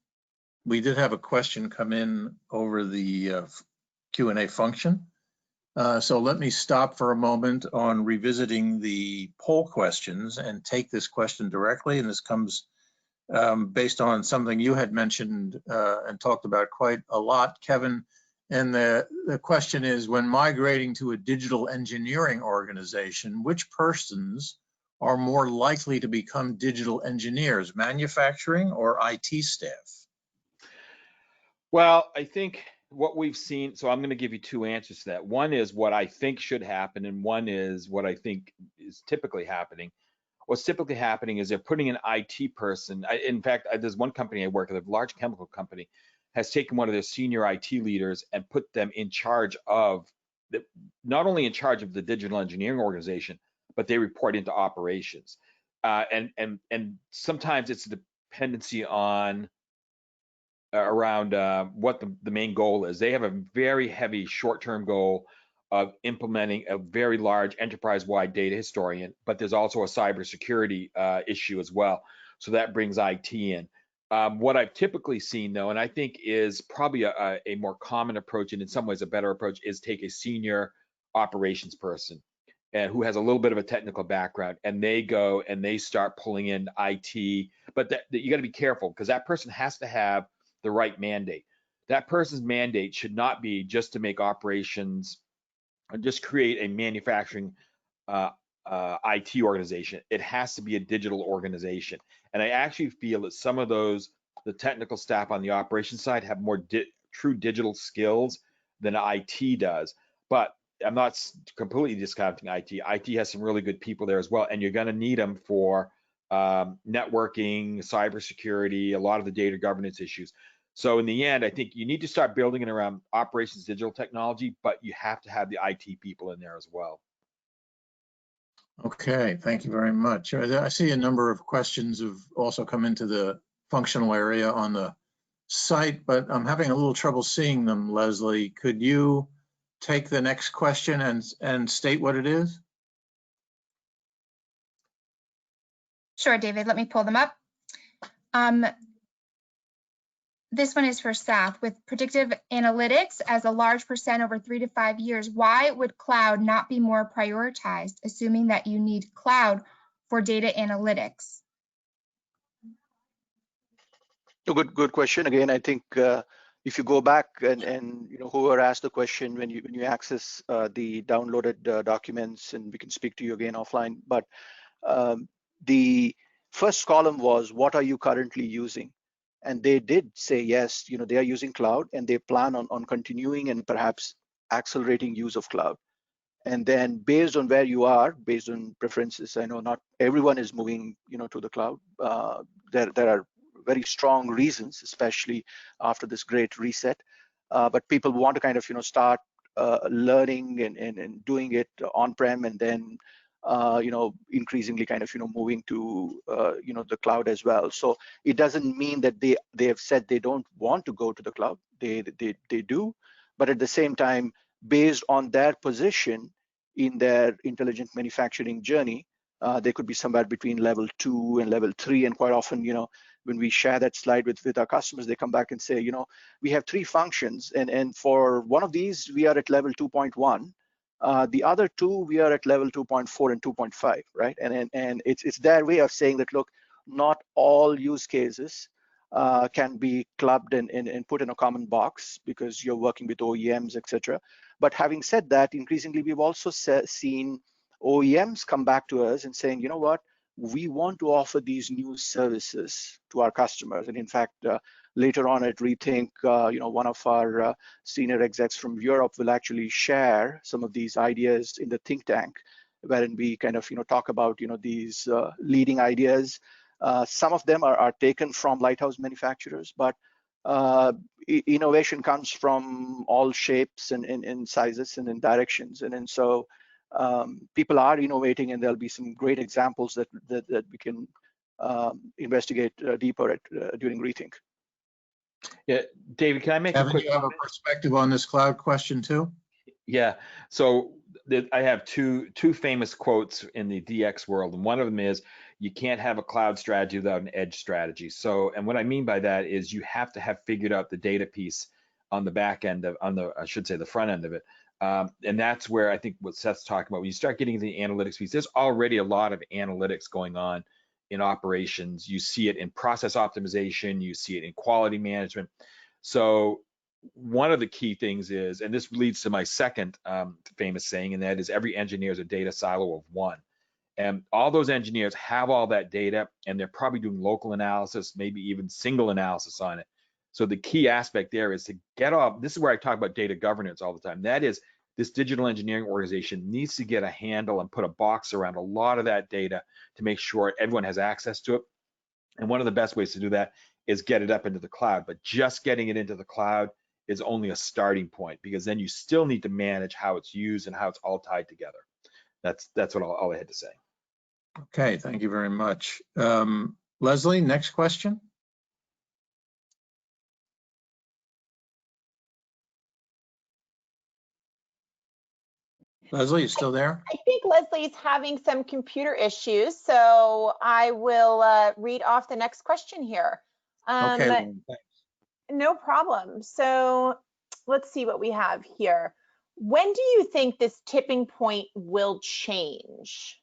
We did have a question come in over the Q&A function. So let me stop for a moment on revisiting the poll questions and take this question directly. And this comes based on something you had mentioned and talked about quite a lot, Kevin. And the question is, when migrating to a digital engineering organization, which persons are more likely to become digital engineers, manufacturing or IT staff? Well, I think what we've seen, so I'm going to give you two answers to that. One is what I think should happen, and one is what I think is typically happening. What's typically happening is they're putting an IT person. In fact, there's one company I work with, a large chemical company, has taken one of their senior IT leaders and put them in charge of, not only in charge of the digital engineering organization, but they report into operations. And sometimes it's a dependency on around what the main goal is. They have a very heavy short-term goal of implementing a very large enterprise-wide data historian, but there's also a cybersecurity issue as well. So that brings IT in. What I've typically seen, though, and I think is probably a more common approach, and in some ways a better approach, is take a senior operations person and who has a little bit of a technical background, and they go and they start pulling in IT. But you got to be careful, because that person has to have the right mandate. That person's mandate should not be just to make operations and just create a manufacturing IT organization. It has to be a digital organization. And I actually feel that some of those, the technical staff on the operations side, have more true digital skills than IT does. But I'm not completely discounting IT. IT has some really good people there as well, and you're going to need them for networking, cybersecurity, a lot of the data governance issues. So in the end, I think you need to start building it around operations digital technology, but you have to have the IT people in there as well. Okay, thank you very much. I see a number of questions have also come into the functional area on the site, but I'm having a little trouble seeing them, Leslie. Could you take the next question and state what it is? Sure, David, let me pull them up. This one is for Sath. With predictive analytics as a large percent over 3 to 5 years, why would cloud not be more prioritized, assuming that you need cloud for data analytics? A good question. Again, I think if you go back and whoever asked the question when you access the downloaded documents, and we can speak to you again offline, but the first column was, what are you currently using? And they did say yes, they are using cloud, and they plan on continuing and perhaps accelerating use of cloud. And then based on where you are, based on preferences, I know not everyone is moving to the cloud. There are very strong reasons, especially after this great reset, but people want to kind of start learning and doing it on-prem, and then increasingly kind of moving to the cloud as well. So it doesn't mean that they have said they don't want to go to the cloud. They do, but at the same time, based on their position in their intelligent manufacturing journey, they could be somewhere between level 2 and level 3. And quite often, when we share that slide with our customers, they come back and say, we have 3 functions, and for one of these, we are at level 2.1. The other 2, we are at level 2.4 and 2.5, right? And it's their way of saying that, look, not all use cases can be clubbed and put in a common box because you're working with OEMs, etc. But having said that, increasingly, we've also seen OEMs come back to us and saying, you know what, we want to offer these new services to our customers. And in fact, later on at Rethink, one of our senior execs from Europe will actually share some of these ideas in the think tank, wherein we kind of talk about these leading ideas. Some of them are taken from lighthouse manufacturers, but innovation comes from all shapes and sizes and in directions. And so people are innovating, and there'll be some great examples that we can investigate deeper during Rethink. Yeah, David, can I make Kevin, a quick you have a perspective on this cloud question too? Yeah, so I have two famous quotes in the DX world, and one of them is, you can't have a cloud strategy without an edge strategy. So, and what I mean by that is you have to have figured out the data piece on the back end of, I should say the front end of it. And that's where I think what Seth's talking about, when you start getting the analytics piece, there's already a lot of analytics going on in operations. You see it in process optimization, you see it in quality management. So one of the key things is, and this leads to my second famous saying, and that is, every engineer is a data silo of one. And all those engineers have all that data, and they're probably doing local analysis, maybe even single analysis on it. So the key aspect there is to get off, this is where I talk about data governance all the time. That is, this digital engineering organization needs to get a handle and put a box around a lot of that data to make sure everyone has access to it. And one of the best ways to do that is get it up into the cloud. But just getting it into the cloud is only a starting point, because then you still need to manage how it's used and how it's all tied together. That's what all I had to say. Okay, thank you very much. Leslie, next question. Leslie, you still there? I think Leslie's having some computer issues, so I will read off the next question here. Okay, well, thanks. No problem. So let's see what we have here. When do you think this tipping point will change?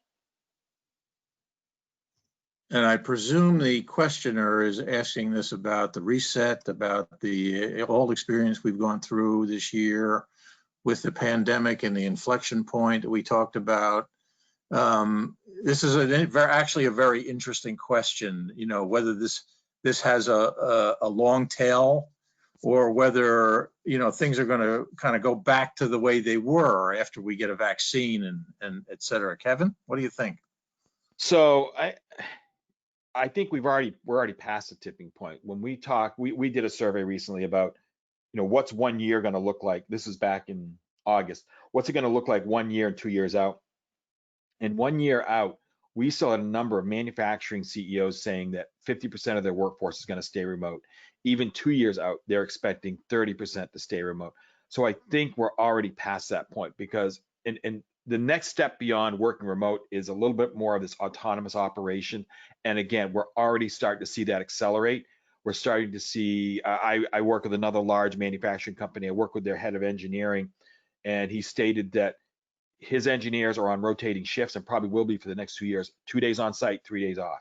And I presume the questioner is asking this about the reset, about the whole experience we've gone through this year with the pandemic and the inflection point that we talked about. This is actually a very interesting question, whether this has a long tail, or whether things are going to kind of go back to the way they were after we get a vaccine and et cetera. Kevin, what do you think? So I think we're already past the tipping point. When we talk, we did a survey recently about, what's 1 year going to look like. This is back in August. What's it going to look like 1 year and 2 years out? And 1 year out, we saw a number of manufacturing CEOs saying that 50% of their workforce is going to stay remote. Even 2 years out, they're expecting 30% to stay remote. So I think we're already past that point, because and the next step beyond working remote is a little bit more of this autonomous operation. And again, we're already starting to see that accelerate. We're starting to see, I work with another large manufacturing company. I work with their head of engineering, and he stated that his engineers are on rotating shifts, and probably will be for the next 2 years, 2 days on site, 3 days off.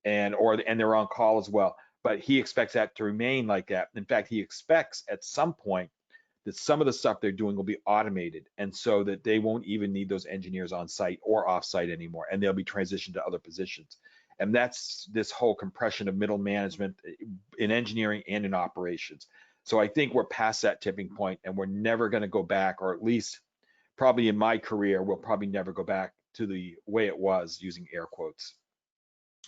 And they're on call as well. but he expects that to remain like that. In fact, he expects at some point that some of the stuff they're doing will be automated, and so that they won't even need those engineers on site or off site anymore, and they'll be transitioned to other positions. And that's this whole compression of middle management in engineering and in operations. So I think we're past that tipping point, and we're never going to go back, or at least probably in my career, we'll probably never go back to the way it was, using air quotes.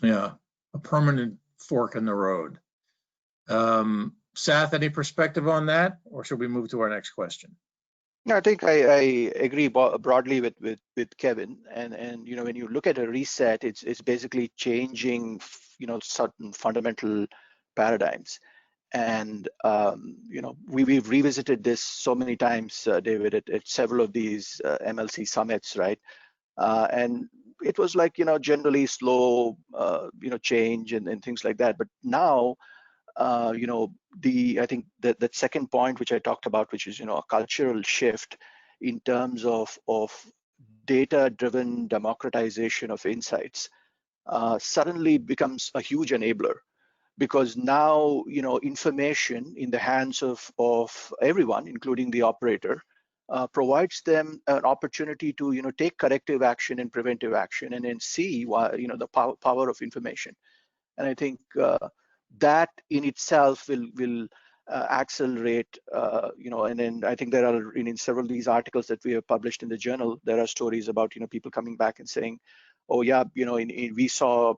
Yeah, a permanent fork in the road. Sath, any perspective on that, or should we move to our next question? No, I think I agree broadly with Kevin, and you know, when you look at a reset, it's basically changing, you know, certain fundamental paradigms. And you know, we've revisited this so many times, David, at several of these MLC summits, right? And it was like, you know, generally slow, you know, change and things like that. But now, you know, I think that second point which I talked about, which is, you know, a cultural shift in terms of data-driven democratization of insights, suddenly becomes a huge enabler. Because now, you know, information in the hands of everyone, including the operator, provides them an opportunity to, you know, take corrective action and preventive action, and then see why, you know, the power of information. And I think that in itself will accelerate, you know, and then I think there are in several of these articles that we have published in the journal, there are stories about, you know, people coming back and saying, oh yeah, you know, we saw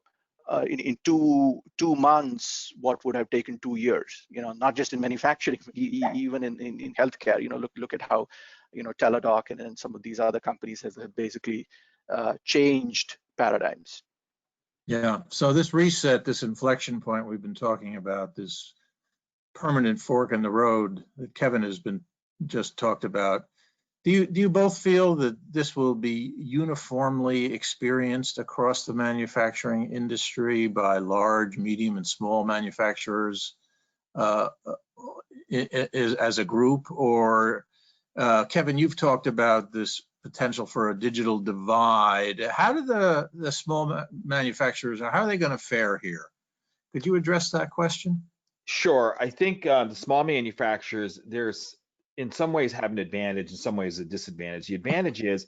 in two months what would have taken 2 years, you know, not just in manufacturing, even in healthcare. You know, look at how, you know, Teladoc and some of these other companies have basically changed paradigms. Yeah, so this reset, this inflection point we've been talking about, this permanent fork in the road that Kevin has been just talked about, do you both feel that this will be uniformly experienced across the manufacturing industry by large, medium, and small manufacturers as a group? Or Kevin, you've talked about this potential for a digital divide. How do the small manufacturers, how are they going to fare here? Could you address that question? Sure. I think the small manufacturers, there's in some ways have an advantage, in some ways a disadvantage. The advantage is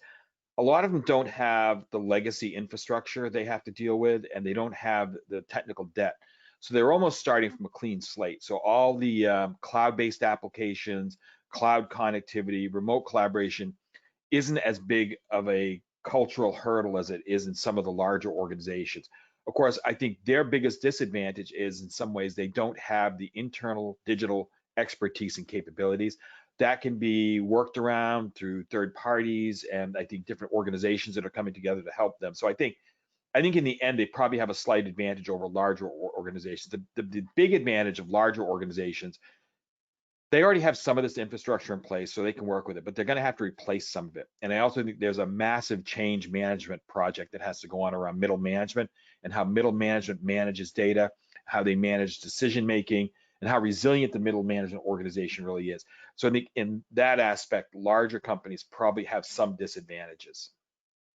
a lot of them don't have the legacy infrastructure they have to deal with, and they don't have the technical debt. So they're almost starting from a clean slate. So all the cloud-based applications, cloud connectivity, remote collaboration isn't as big of a cultural hurdle as it is in some of the larger organizations. Of course, I think their biggest disadvantage is in some ways they don't have the internal digital expertise and capabilities. That can be worked around through third parties, and I think different organizations that are coming together to help them. So I think in the end, they probably have a slight advantage over larger organizations. The big advantage of larger organizations, they already have some of this infrastructure in place, so they can work with it, but they're going to have to replace some of it. And I also think there's a massive change management project that has to go on around middle management and how middle management manages data, how they manage decision making, and how resilient the middle management organization really is. So I think in that aspect, larger companies probably have some disadvantages.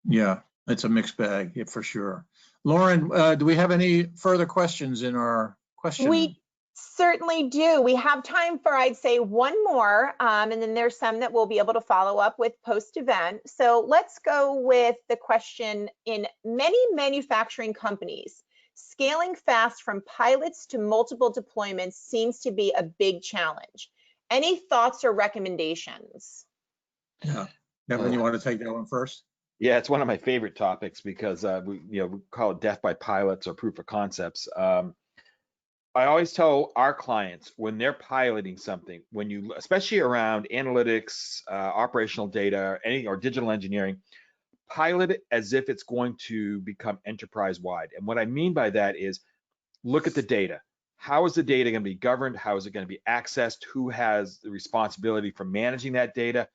Yeah, it's a mixed bag, yeah, for sure. Lauren, do we have any further questions in our question? We certainly do. We have time for, I'd say, one more, and then there's some that we'll be able to follow up with post-event. So let's go with the question: in many manufacturing companies, scaling fast from pilots to multiple deployments seems to be a big challenge. Any thoughts or recommendations? Yeah, Kevin, you want to take that one first? Yeah, it's one of my favorite topics because we call it death by pilots or proof of concepts. I always tell our clients when they're piloting something, especially around analytics, operational data, or digital engineering, pilot it as if it's going to become enterprise-wide. And what I mean by that is look at the data. How is the data going to be governed? How is it going to be accessed? Who has the responsibility for managing that data?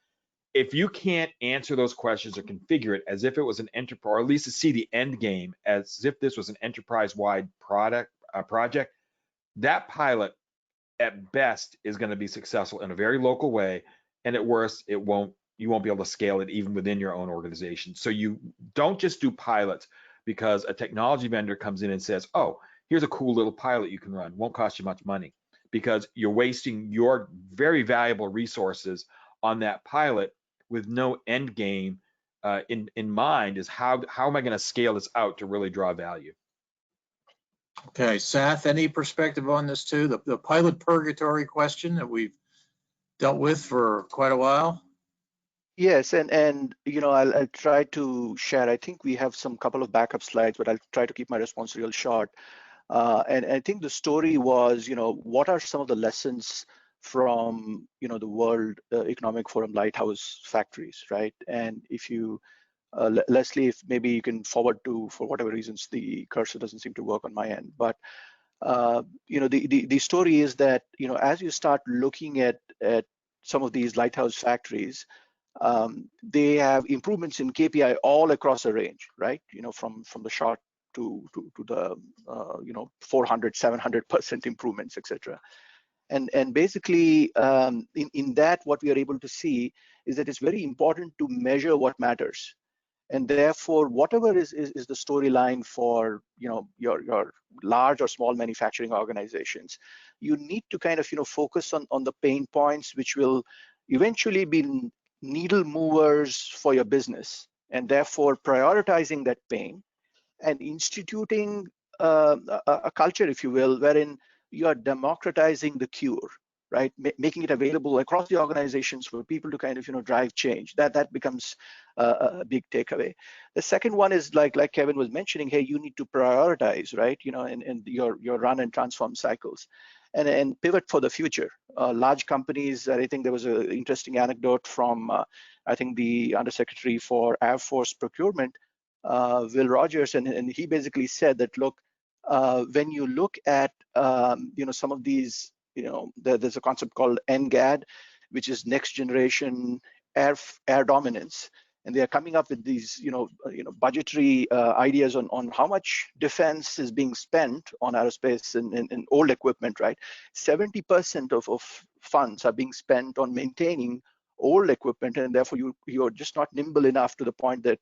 If you can't answer those questions or configure it as if it was an enterprise, or at least to see the end game as if this was an enterprise-wide project, that pilot at best is going to be successful in a very local way, and at worst you won't be able to scale it even within your own organization. So you don't just do pilots because a technology vendor comes in and says, oh, here's a cool little pilot you can run. Won't cost you much money because you're wasting your very valuable resources on that pilot with no end game in mind. Is how am I going to scale this out to really draw value? Okay, Seth, any perspective on this too? The pilot purgatory question that we've dealt with for quite a while. Yes, and you know, I'll try to share. I think we have some couple of backup slides, but I'll try to keep my response real short. And I think the story was, you know, what are some of the lessons from, you know, the World Economic Forum lighthouse factories, right? And if you, Leslie, if maybe you can forward to, for whatever reasons, the cursor doesn't seem to work on my end, but you know, the story is that, you know, as you start looking at some of these lighthouse factories, they have improvements in KPI all across the range, right? You know, from the short to the you know, 400, 700% improvements, etc. And basically, in that, what we are able to see is that it's very important to measure what matters. And therefore, whatever is the storyline for, you know, your large or small manufacturing organizations, you need to kind of, you know, focus on the pain points which will eventually be needle movers for your business, and therefore prioritizing that pain and instituting a culture, if you will, wherein you are democratizing the cure, right? Making it available across the organizations for people to kind of, you know, drive change. That becomes a big takeaway. The second one is like Kevin was mentioning, hey, you need to prioritize, right? You know, in your run and transform cycles. And pivot for the future. Large companies, I think there was an interesting anecdote from, I think the Undersecretary for Air Force Procurement, Will Rogers, and he basically said that, look, when you look at, you know, some of these, you know, there's a concept called NGAD, which is next generation air dominance. And they are coming up with these, you know, budgetary ideas on how much defense is being spent on aerospace and old equipment, right? 70% of funds are being spent on maintaining old equipment, and therefore you're just not nimble enough, to the point that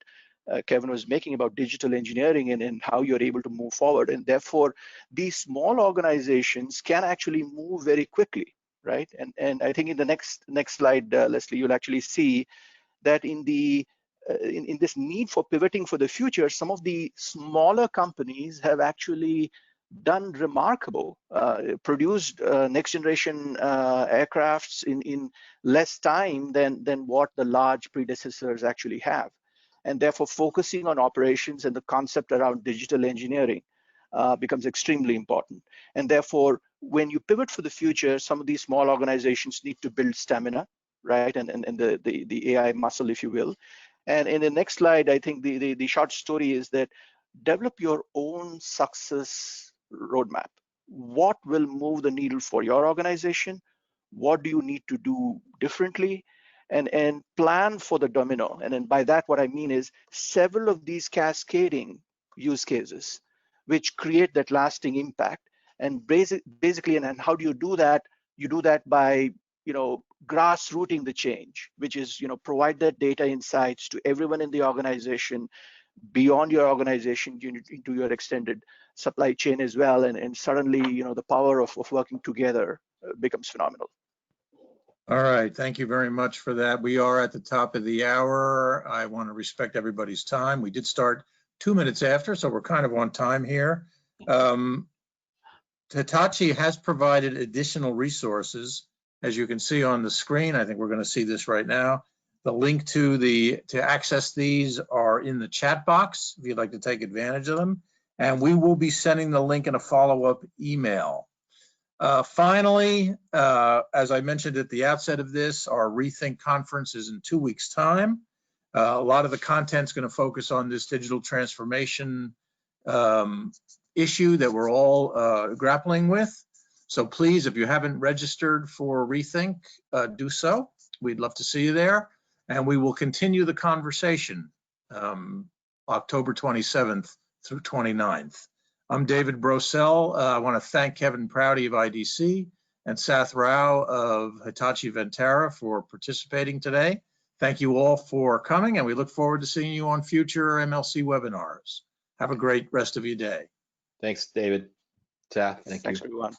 Kevin was making about digital engineering and how you're able to move forward. And therefore, these small organizations can actually move very quickly, right? And I think in the next slide, Leslie, you'll actually see that in this need for pivoting for the future, some of the smaller companies have actually done remarkable, produced next generation aircrafts in less time than what the large predecessors actually have. And therefore, focusing on operations and the concept around digital engineering becomes extremely important. And therefore, when you pivot for the future, some of these small organizations need to build stamina, right? And the AI muscle, if you will. And in the next slide, I think the short story is that develop your own success roadmap. What will move the needle for your organization? What do you need to do differently? And plan for the domino. And then by that, what I mean is several of these cascading use cases which create that lasting impact. And basically, and how do you do that? You do that by, you know, grassrooting the change, which is, you know, provide that data insights to everyone in the organization, beyond your organization, into your extended supply chain as well. And suddenly, you know, the power of working together becomes phenomenal. All right, thank you very much for that. We are at the top of the hour. I want to respect everybody's time. We did start 2 minutes after, so we're kind of on time here. Hitachi has provided additional resources, as you can see on the screen. I think we're going to see this right now. The link to access these are in the chat box if you'd like to take advantage of them. And we will be sending the link in a follow-up email. Finally, as I mentioned at the outset of this, our Rethink conference is in 2 weeks' time. A lot of the content is going to focus on this digital transformation issue that we're all grappling with. So please, if you haven't registered for Rethink, do so. We'd love to see you there. And we will continue the conversation October 27th through 29th. I'm David Brosell. I want to thank Kevin Prouty of IDC and Sath Rao of Hitachi Vantara for participating today. Thank you all for coming, and we look forward to seeing you on future MLC webinars. Have a great rest of your day. Thanks, David. Seth, thank you. Thanks, everyone.